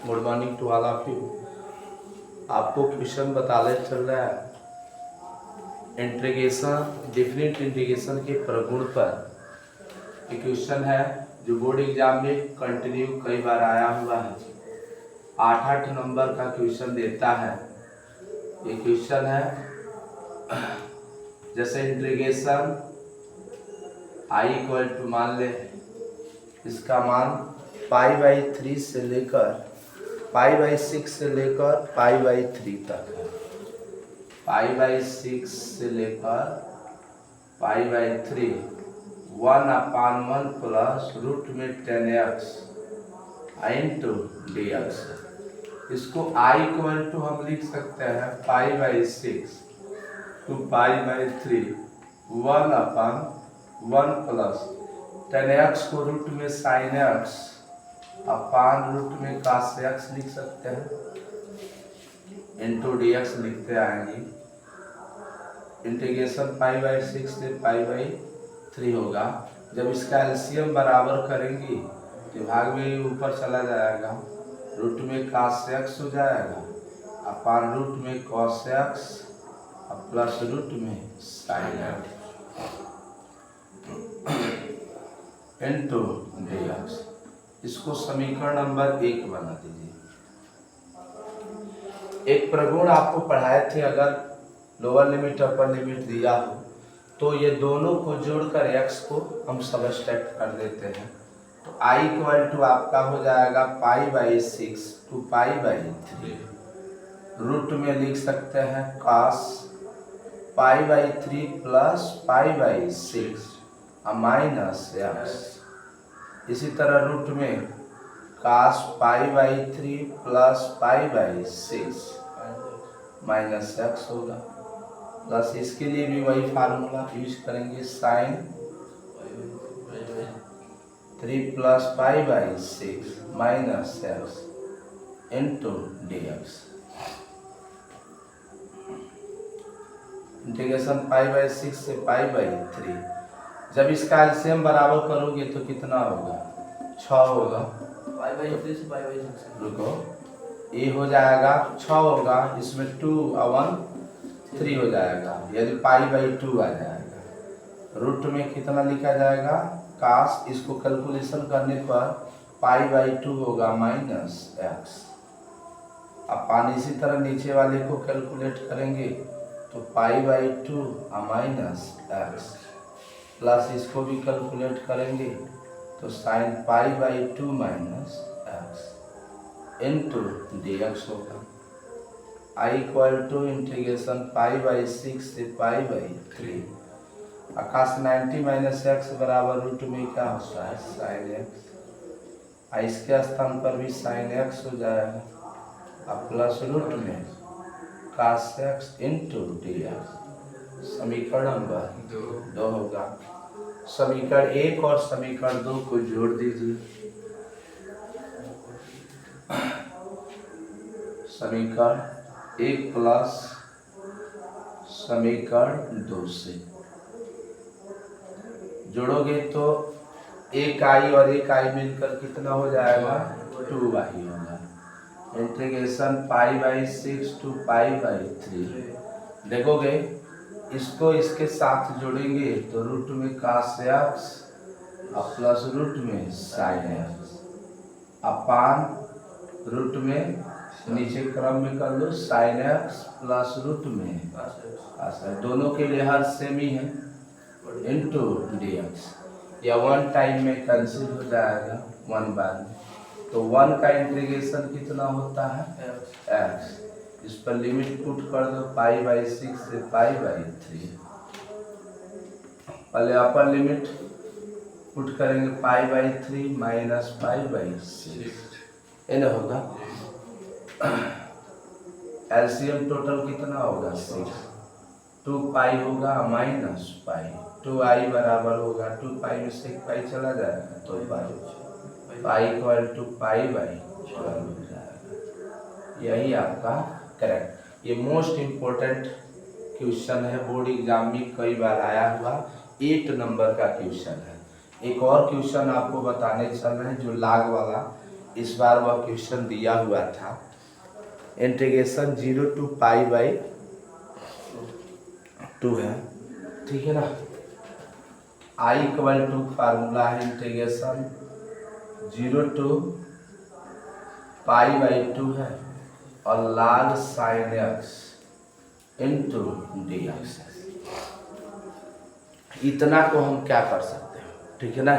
Good morning to all of you. आपको question बताने चल रहा है इंटीग्रेशन, डिफरेंट इंटीग्रेशन के प्रगुण पर। ये क्वेश्चन है जो बोर्ड एग्जाम में कंटिन्यू कई बार आया हुआ है। 8 नंबर का क्वेश्चन देता है। ये क्वेश्चन है जैसे इंटीग्रेशन आई इक्वल टू, मान ले इसका मान π/3 से लेकर π/6 से लेकर π/3 तक है। π/6 से लेकर π/3 1/1 प्लस रूट में 10x इंटू dx। इसको i इक्वल टू हम लिख सकते हैं π/6 टू π/3 1/1 प्लस 10x को रूट में sin x अपान रूट में cos x लिख सकते हैं इंटू dx लिखते आएंगे। इंटीग्रेशन π/6 से π/3 होगा। जब इसका एलसीएम बराबर करेंगे तो भाग में ऊपर चला जाएगा, रूट में cos x हो जाएगा अपान रूट में cos x प्लस रूट में sin x इंटू dx। इसको समीकरण नंबर 1 बना दीजिए। एक प्रगुण आपको पढ़ाए थे, अगर लोअर लिमिट अपर लिमिट दिया हो तो ये दोनों को जोड़कर x को हम सबट्रैक्ट कर देते हैं। तो i इक्वल टू आपका हो जाएगा π/6 टू π/3। रूट में लिख सकते हैं cos π/3 प्लस π/6 माइनस x। इसी तरह रूट में cos π/3 प्लस π/6 माइनस x होगा। प्लस इसके लिए भी वही फार्मूला यूज करेंगे, sin 3 plus π/6 minus x into dx। Integration π/6 से π/3। जब इसका एलसीएम बराबर करोगे तो कितना होगा? 6 होगा। π/3 से π/6 रुको, ये हो जाएगा 6 होगा, इसमें 2 और 1 3 हो जाएगा, यदि π/2 आ जाएगा। रूट में कितना लिखा जाएगा? काश इसको कैलकुलेशन करने पर π/2 होगा माइनस x। अपन इसी तरह नीचे वाले को कैलकुलेट करेंगे तो π/2 माइनस x प्लस इसको भी कैलकुलेट करेंगे तो sin π/2 minus x into dx होगा। i इक्वल टू इंटीग्रेशन π/6 से π/3। आकाश 90 माइनस x बराबर रूट में क्या होता है? sin x। इसके स्थान पर भी sin x हो जाएगा अब प्लस रूट में cos x इंटू dx। समीकरण नंबर 2 होगा। समीकरण 1 और समीकरण 2 को जोड़ दीजिए। समीकरण 1 प्लस समीकरण 2 से जोड़ोगे तो एक i और एक i मिलकर कितना हो जाएगा? 2i होगा। Integration π/6 to π/3। देखोगे इसको इसके साथ जोड़ेंगे तो रूट में cos x और प्लस रूट में sin x अपान रूट में नीचे क्रम में कर लो sin x प्लस रूट में cos x। दोनों के लिए हर सेम ही है इंटू dx। या 1 टाइम में कैंसिल हो जाएगा 1 बाद में, तो 1 का इंटीग्रेशन कितना होता है? x। इस पर लिमिट पुट कर दो π/6 से π/3। पहले अपर लिमिट पुट करेंगे π/3 माइनस π/6 ये होगा। एलसीएम टोटल कितना होगा? 6। 2π होगा माइनस π। 2i बराबर होगा 2π में से 1 पाई चला जाएगा तो π इक्वल टू π/12 हो जाएगा। यही आपका करेक्ट। ये मोस्ट इम्पोर्टेंट क्वेश्चन है, बोर्ड एग्जाम में कई बार आया हुआ 8 नंबर का क्वेश्चन है। एक और क्वेश्चन आपको बताने चल रहे हैं जो लाग वाला इस बार वह क्वेश्चन दिया हुआ था, इंटीग्रेशन 0 to π/2 है, ठीक है ना। I इक्वल टू फार्मूला है इंटीग्रेशन 0 to π/2 है और log sin x into dx। इतना को हम क्या कर सकते हैं, ठीक है ना।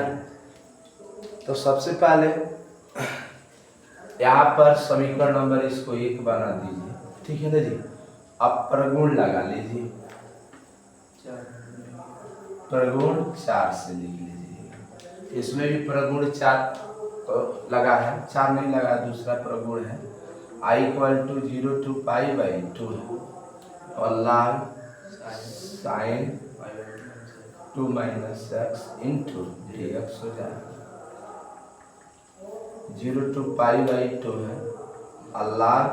तो सबसे पहले यहाँ पर समीकरण नंबर इसको 1 बना दीजिए, ठीक है ना जी। अब प्रगुण लगा लीजिए, प्रगुण 4 से लिख लीजिए। इसमें भी प्रगुण 4 लगा है, 4 नहीं लगा, दूसरा प्रगुण है। I इक्वल टू 0 to π/2 और log sin 2 - x into dx हो जाएगा। 0 to π/2 है और log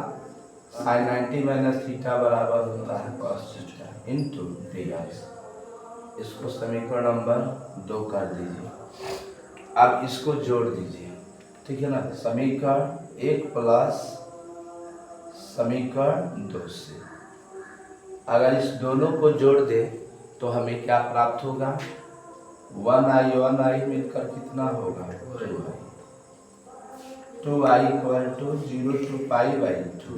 sin 90 - थीटा बराबर होता है cos थीटा इंटू dx। इसको समीकरण नंबर 2 कर दीजिए। अब इसको जोड़ दीजिए, ठीक है ना। समीकरण 1 प्लस समीकरण 2 से अगर इस दोनों को जोड़ दे तो हमें क्या प्राप्त होगा, 1i मिलकर कितना होगा, 2i। 2i equal to 0 to π/2,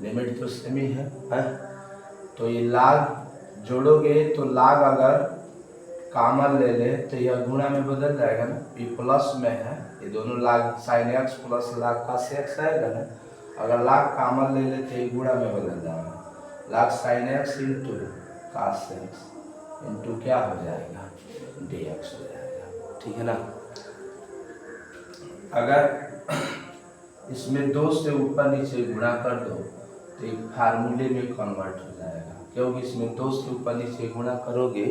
limit तो सेम ही है। तो ये लाग जोड़ोगे तो लाग अगर कॉमन ले ले तो यह गुणा में बदल जाएगा ना, ये प्लस में है, ये दोनों लाग sin x प्लस लाग cos x आएगा ना। अगर लाग कॉमन ले ले तो ये गुणा में बदल जाएगा, लाग sin x into cos x into क्या हो जाएगा, dx हो जाएगा, ठीक है ना। अगर इसमें 2 से ऊपर नीचे गुणा कर दो तो एक फार्मूले में कन्वर्ट हो जाएगा, क्योंकि इसमें 2 से ऊपर नीचे गुणा करोगे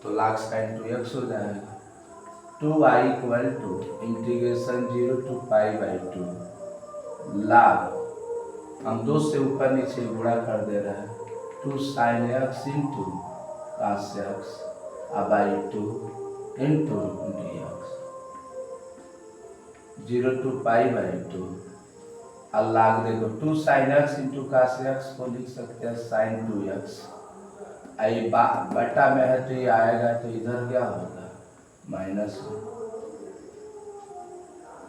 तो log sin 2x हो जाएगा। 2i equal to integration 0 to π/2 log, हम 2 से ऊपर नीचे गुणा कर दे रहे हैं, 2 sin x into cos x by 2 into dx। 0 to π/2 log देखो 2 sin x into cos x को लिख सकते हैं sin 2x। आई बटा में है तो ये आएगा, तो इधर क्या होगा, माइनस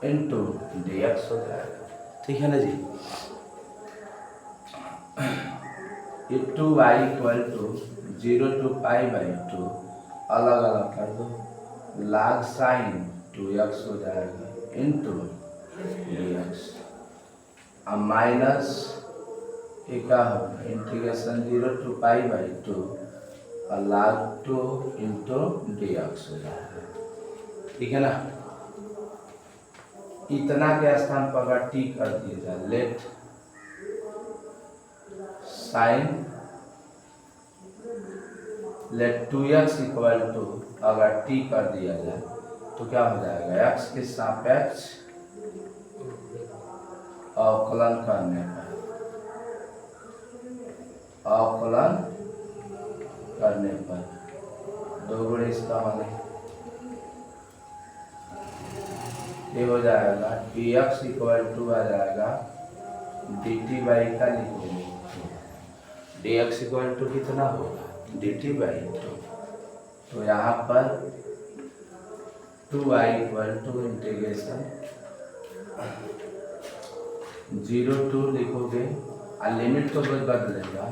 इंटू dx हो जाएगा, ठीक है ना जी। ये 2i इक्वल टू 0 to π/2 अलग अलग कर दो, log sin 2x हो जाएगा इंटू dx। अब माइनस ये क्या होगा, इंटीग्रेशन 0 to π/2 और log 2 इंटू dx हो जाएगा, ठीक है ना। इतना के स्थान पर अगर t कर दिया जाए, let sine let 2x equal to अगर t कर दिया जाए तो क्या हो जाएगा, x के सापेक्ष अवकलन करने पर, अवकलन करने पर 2 गुणे इसका वाले ये हो जाएगा, dx इक्वल टू आ जाएगा dt बाई का लिखोगे, dx इक्वल टू कितना होगा, dt बाई 2। तो यहाँ पर 2i equal to integration 0 to लिखोगे और लिमिट तो बदलेगा,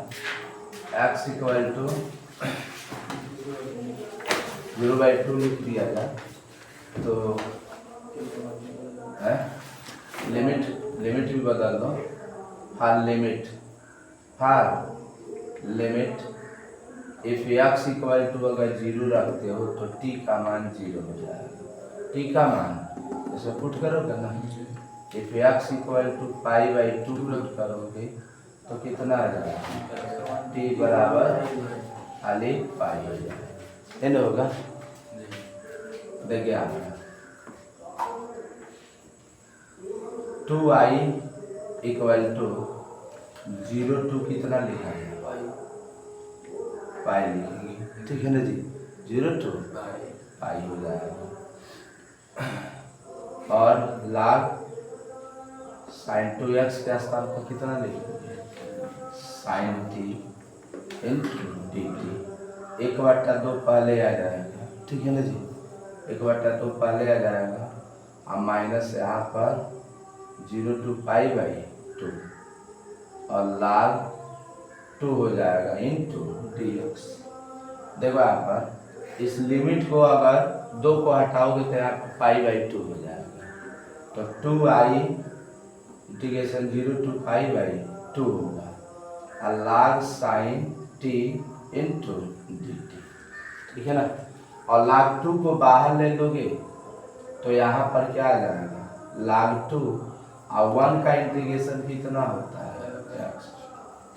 x इक्वल टू 0/2 लिख दिया जाए तो है, लिमिट भी बदल दो, for limit if x equal to अगर 0 रखते हो तो t का मान 0 हो जाएगा, t का मान ऐसे पुट करोगे ना, if x equal to π/2 put करोगे तो कितना आ जाएगा, t बराबर खाली पाई हो जाएगा, ये होगा। देखिए आप 2i इक्वल टू 0 to कितना लिखा है, पाई लिखेंगे, ठीक है ना जी। 0 to पाई हो जाएगा और log साइन 2x के स्थान पर कितना लिखेंगे, sine t into d t. 1/2 पहले आ जाएगा, ठीक है ना जी, 1/2 पहले आ जाएगा और माइनस यहाँ पर 0 to π/2 और log 2 हो जाएगा इंटू डी एक्स। देखो यहाँ पर इस लिमिट को अगर 2 को हटाओगे तो यहाँ पर π/2 हो जाएगा, तो 2i इंटीग्रेशन 0 to π/2 होगा और log sine t into d t, ठीक है ना। और log 2 को बाहर ले लोगे तो यहाँ पर क्या आ जाएगा, log 2 और 1 का इंटीग्रेशन कितना होता है x,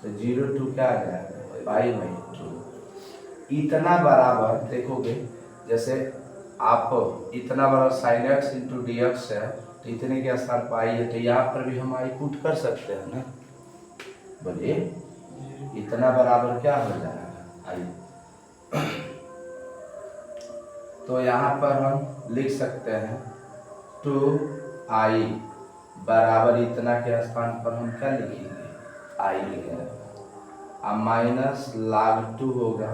तो 0 to क्या आ जाएगा π/2। इतना बराबर देखोगे, जैसे आप इतना बराबर sine x into D x है तो इतने के स्थान पर आई है, तो यहाँ पर भी हम आई पुट कर सकते हैं ना, बोलिए इतना बराबर क्या हो जाएगा आई। तो यहाँ पर हम लिख सकते हैं 2i बराबर इतना के स्थान पर हम क्या लिखेंगे, आई लिखेंगे और माइनस log 2 होगा,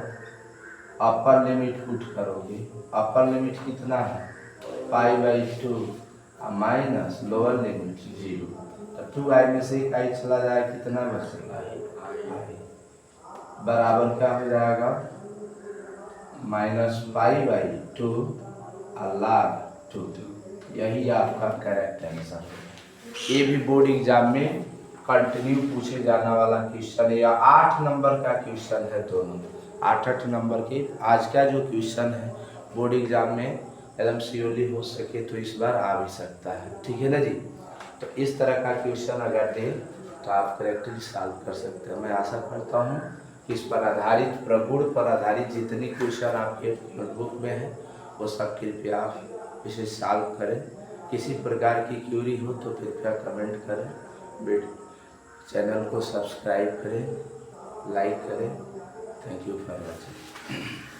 अपर लिमिट पुट करोगे, अपर लिमिट कितना है π/2 और माइनस लोअर लिमिट 0, तो 2i में से एक आई चला जाए, कितना बचेगा i बराबर क्या हो जाएगा -π/2 और log 2। यही आपका करेक्ट आंसर है। ये भी बोर्ड एग्जाम में कंटिन्यू पूछे जाने वाला क्वेश्चन है, या 8 नंबर का क्वेश्चन है, दोनों 8 नंबर के। आज का जो क्वेश्चन है बोर्ड एग्जाम में एकदम श्योरली हो सके तो इस बार आ भी सकता है, ठीक है ना जी। तो इस तरह का क्वेश्चन अगर दे तो आप करेक्टली सॉल्व कर सकते हैं। मैं आशा करता हूँ कि इस पर आधारित, प्रगुण पर आधारित जितने क्वेश्चन आपके नोटबुक में है वो सब कृपया आप इसे सॉल्व करें। किसी प्रकार की क्यूरी हो तो कृपया कमेंट करें, चैनल को सब्सक्राइब करें, लाइक करें। Thank you for watching.